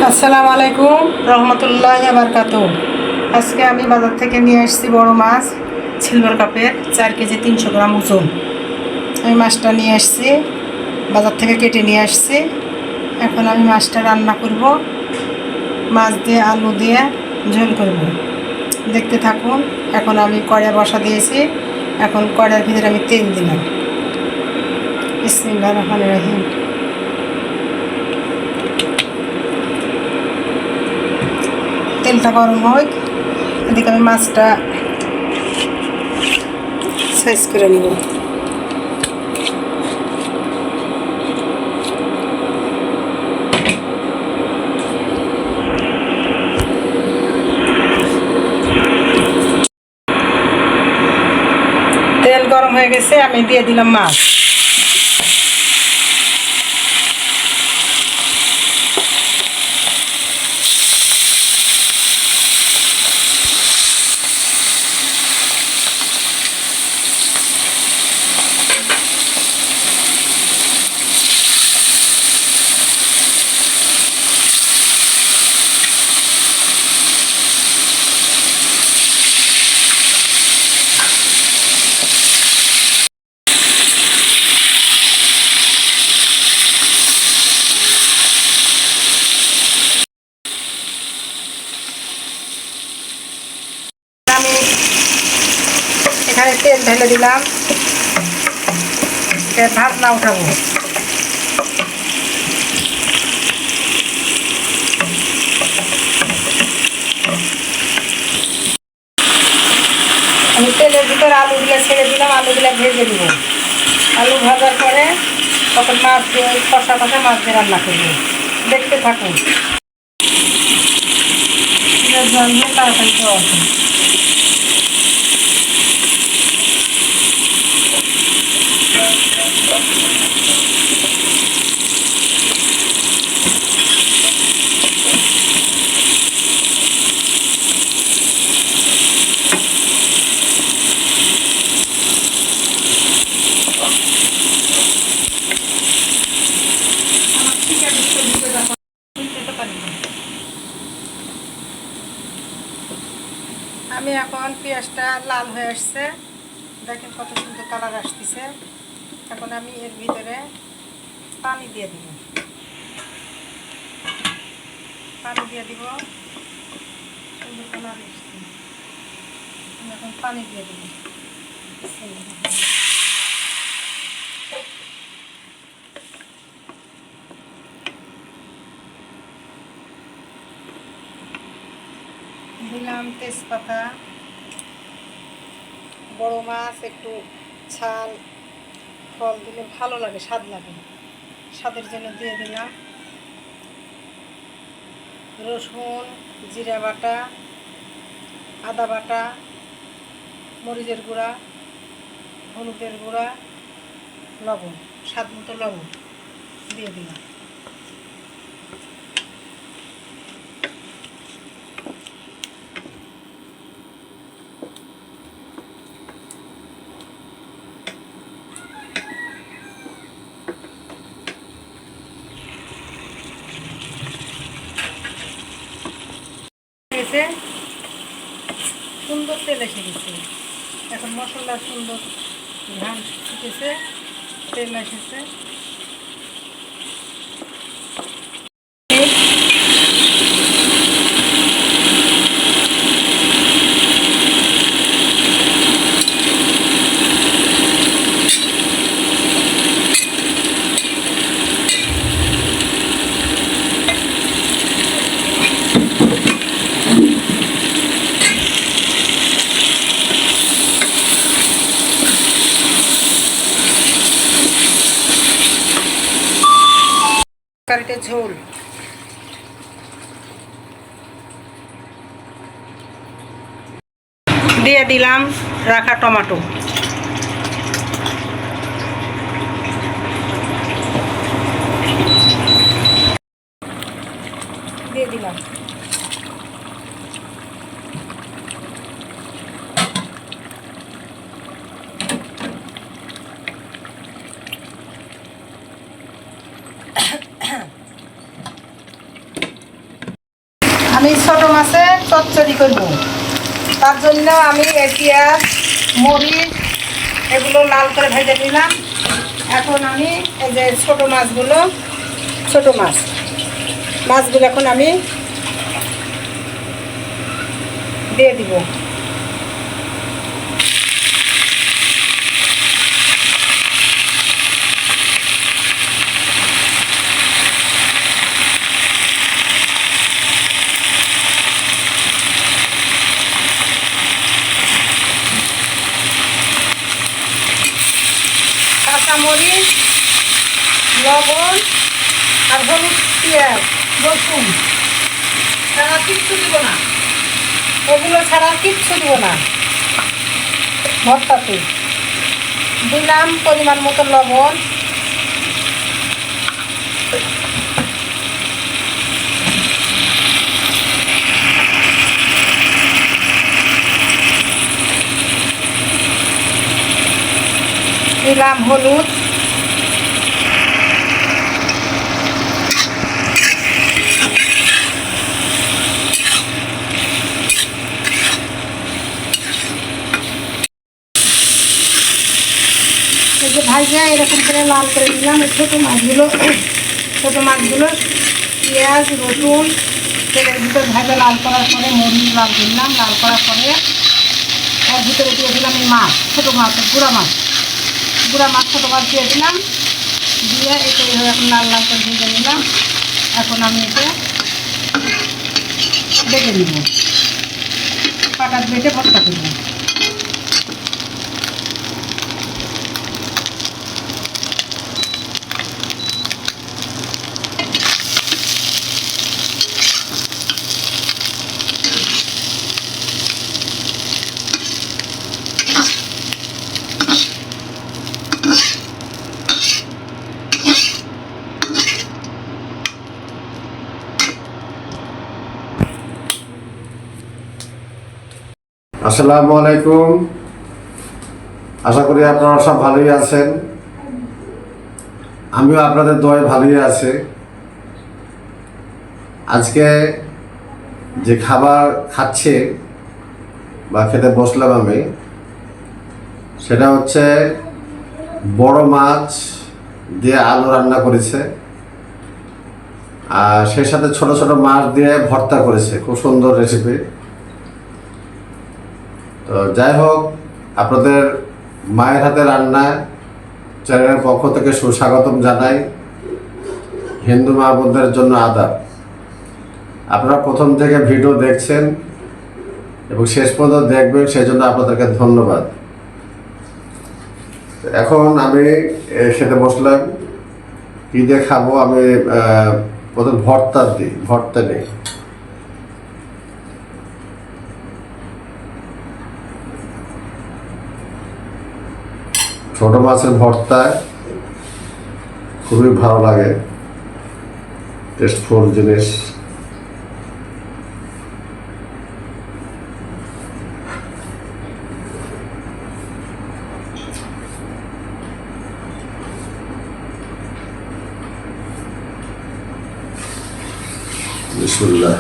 আসসালামু আলাইকুম রহমতুল্লাহি ওয়া বারাকাতুহু। আজকে আমি বাজার থেকে নিয়ে আসছি বড় মাছ, সিলভার কাপের 4 কেজি 300 গ্রাম ওজন। আমি মাছটা নিয়ে আসছি, বাজার থেকে কেটে নিয়ে আসছি। এখন আমি মাছটা রান্না করব, মাছ দিয়ে আলু দিয়ে ঝোল করব। দেখতে থাকুন। এখন আমি কড়াই বসা দিয়েছি, এখন কড়াইয়ের ভিতরে আমি তেল দিলাম। বিসমিল্লাহির রহমানির রহিম। তেলটা গরম হোক, এদিকে আমি মাছটা সাইজ করে নিব। তেল গরম হয়ে গেছে, আমি দিয়ে দিলাম মাছ। আমি এখানে তেল ঢেলে দিলাম, ভাত না উঠাবো। আমি তেলের ভিতরে আলুগুলো ছেড়ে দিলাম, আলুগুলো ভেজে দিব। আলু ভাজার পরে তখন মাছ দিয়ে কষা কষা মাছ দিয়ে রান্না করবো। দেখতে থাকুন। জল দিয়ে তাড়াতাড়ি খাওয়া হবে। আমি এখন পেঁয়াজটা লাল হয়ে আসছে, দেখেন কত সুন্দর কালার আসতেছে। এখন আমি এর ভিতরে পানি দিয়ে দিব, সুন্দর কালার আসছে। এখন পানি দিয়ে দিব। দিলাম তেজপাতা, বড় মাছ একটু ছাল ফল দিলে ভালো লাগে, স্বাদ লাগে, স্বাদের জন্য দিয়ে দিলাম রসুন, জিরা বাটা, আদা বাটা, মরিচের গুঁড়া, হলুদের গুঁড়া, লবণ, স্বাদ মতো লবণ দিয়ে দিলাম। সুন্দর তেল এসে গেছে, এখন মশলা সুন্দর ঘ্রাণ ফুটেছে, তেল এসেছে। তরকারিতে ঝোল দিয়ে দিলাম, রাখা টমেটো দিয়ে দিলাম। আমি ছোটো মাছের চচ্চড়ি করব, তার জন্য আমি পেঁয়াজ মরিচ এগুলো লাল করে ভেজে নিলাম। এখন আমি এই যে ছোটো মাছগুলো এখন আমি দিয়ে দিব। কাঁচামরিচ, লবণ আর হলুদ, পেঁয়াজ, রসুন ছাড়া কিচ্ছু দিব না, এগুলো ছাড়া কিচ্ছু দিব না। ভর্তাতে দিলাম পরিমাণ মতো লবণ, দিলাম হলুদ, এই যে ভাজা এরকম করে লাল করে দিলাম। এই ছোটো মাছগুলো পেঁয়াজ রসুন তেলের ভিতরে ভাজা লাল করার পরে মরিচ লাল দিলাম, লাল করার পরে এর ভিতরে দিয়ে দিলাম এই মাছ, ছোটো মাছ, গুঁড়া মাছ ছোটো মাছ দিয়ে দিলাম, দিয়ে এটা এইভাবে এখন লাল লাল করে ভেজে নিলাম। এখন আমি এতে বেটে নিব, পাটার বেটে ভর্তা করব। আসসালামু আলাইকুম, আশা করি আপনারা সব ভালোই আছেন। আমিও আপনাদের দোয়ায় ভালোই আছি। আজকে যে খাবার খাচ্ছি বা খেতে বসলাম আমি, সেটা হচ্ছে বড় মাছ দিয়ে আলু রান্না করেছে, আর সেই সাথে ছোট ছোট মাছ দিয়ে ভর্তা করেছে। খুব সুন্দর রেসিপি। তো যাই হোক, আপনাদের মায়ের হাতে রান্না চ্যানেলের পক্ষ থেকে সুস্বাগতম জানাই। হিন্দু মা বোনদের জন্য আদাব। আপনারা প্রথম থেকে ভিডিও দেখছেন এবং শেষ পর্যন্ত দেখবেন, সেই জন্য আপনাদেরকে ধন্যবাদ। এখন আমি খেতে বসলাম। কী দিয়ে খাবো? আমি প্রথম ভর্তা নিই। ছোট মাছের ভর্তা খুবই ভালো লাগে, টেস্টফুল জিনিস। বিসমিল্লাহ।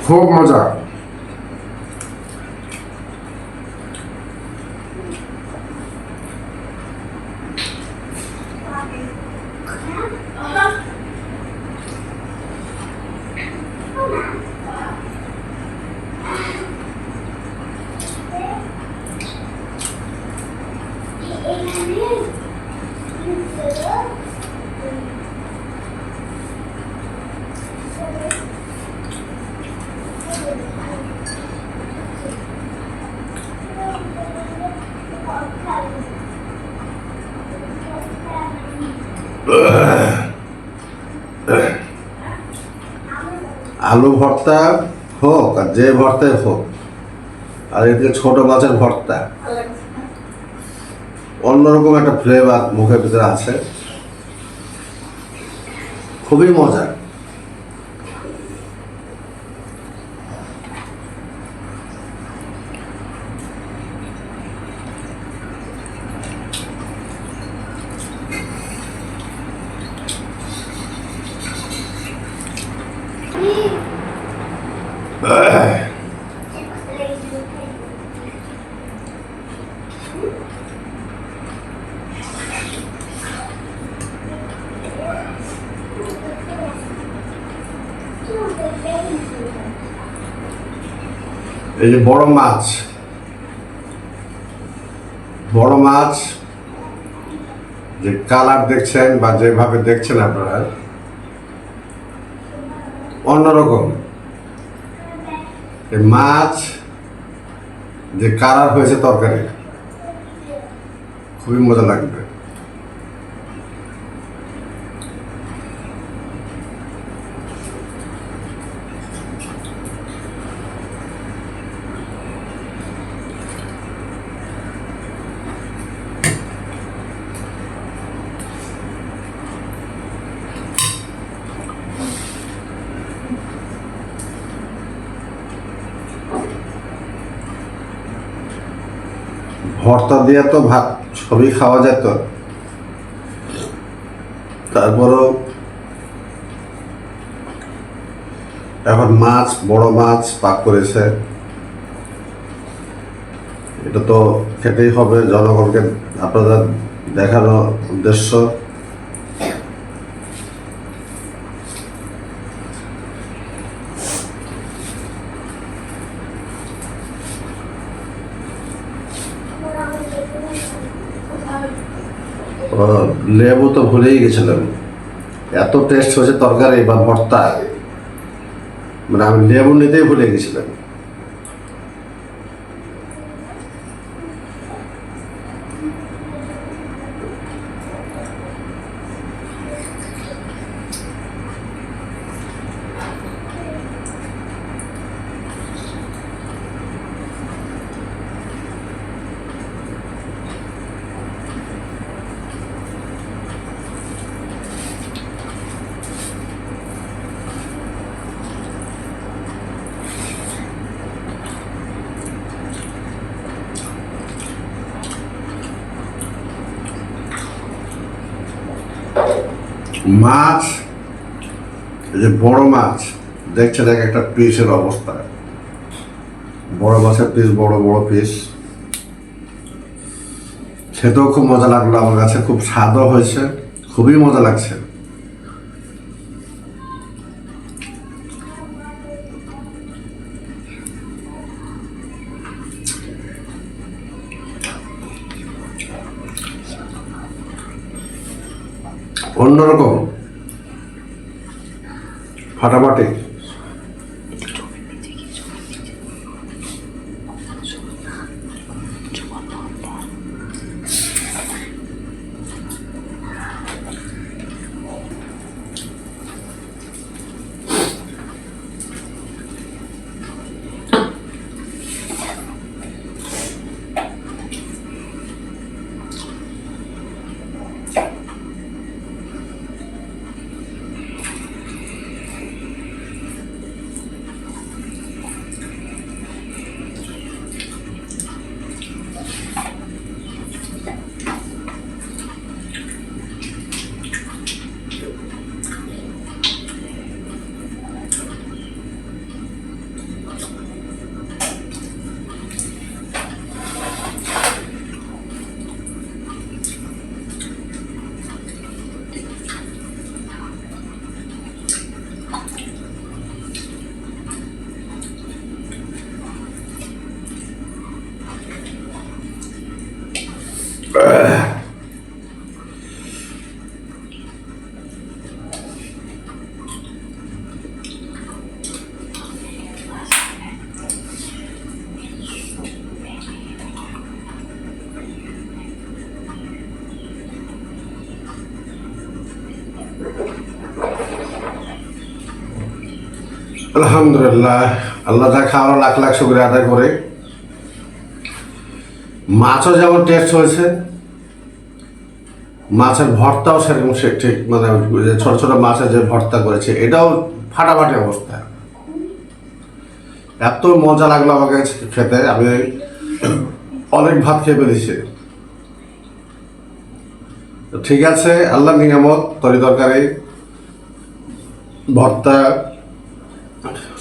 খুব মজা। আলু ভর্তা হোক আর যে ভর্তাই হোক, আর এদিকে ছোট মাছের ভর্তা, অন্যরকম একটা ফ্লেভার মুখের ভিতরে আছে। খুবই মজা। এই যে বড় মাছ যে কালার দেখছেন বা যেভাবে দেখছেন আপনারা অন্যরকম। এই মাছ যে কালার হয়েছে তরকারি খুবই মজা লাগবে। ভর্তা দিয়ে তো ভাত সবই খাওয়া যেত, তারপরও এখন বড় মাছ পাক করেছে, এটা তো খেতেই হবে জনগণকে আপনাদের দেখানোর উদ্দেশ্য। লেবু তো ভুলেই গেছিলাম, এত টেস্ট হয়েছে তরকারি বা ভর্তা, মানে আমি লেবু নিতেই ভুলে গেছিলাম। মাছ, এই যে বড় মাছ দেখছেন এক একটা পিসের অবস্থা, বড় মাছের পিস, বড় বড় পিস, খেতেও খুব মজা লাগলো আমার কাছে, খুব স্বাদও হয়েছে, খুবই মজা লাগছে। অন্যরকম ফাটাফাটি। আলহামদুলিল্লাহ, আল্লাহ যা খাওয়ার লাখ লাখ শুকরিয়া আদায় করে। মাছও যেমন টেস্ট হয়েছে, মাছের ভর্তাও সেরকম ঠিক, মানে ছোট ছোট মাছের যে ভর্তা করেছে এটাও ফাটাফাটি অবস্থা। এত মজা লাগলো আমাকে খেতে, আমি অনেক ভাত খেয়ে ফেলেছি। ঠিক আছে, আল্লাহ নিয়ামত, তরি তরকারি, ভর্তা,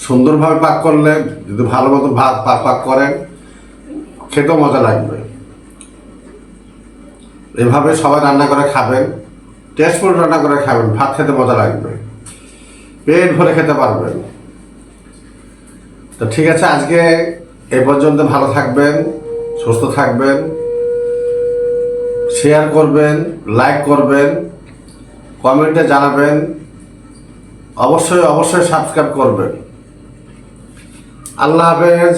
সুন্দরভাবে পাক করলে, যদি ভালো মতো ভাত পাক করেন, খেতেও মজা লাগবে। এভাবে সবাই রান্না করে খাবেন, টেস্টফুল রান্না করে খাবেন, ভাত খেতে মজা লাগবে, পেট ভরে খেতে পারবেন। তো ঠিক আছে, আজকে এ পর্যন্ত। ভালো থাকবেন, সুস্থ থাকবেন, শেয়ার করবেন, লাইক করবেন, কমেন্টে জানাবেন, অবশ্যই অবশ্যই সাবস্ক্রাইব করবেন। আল্লাহ হাফেজ।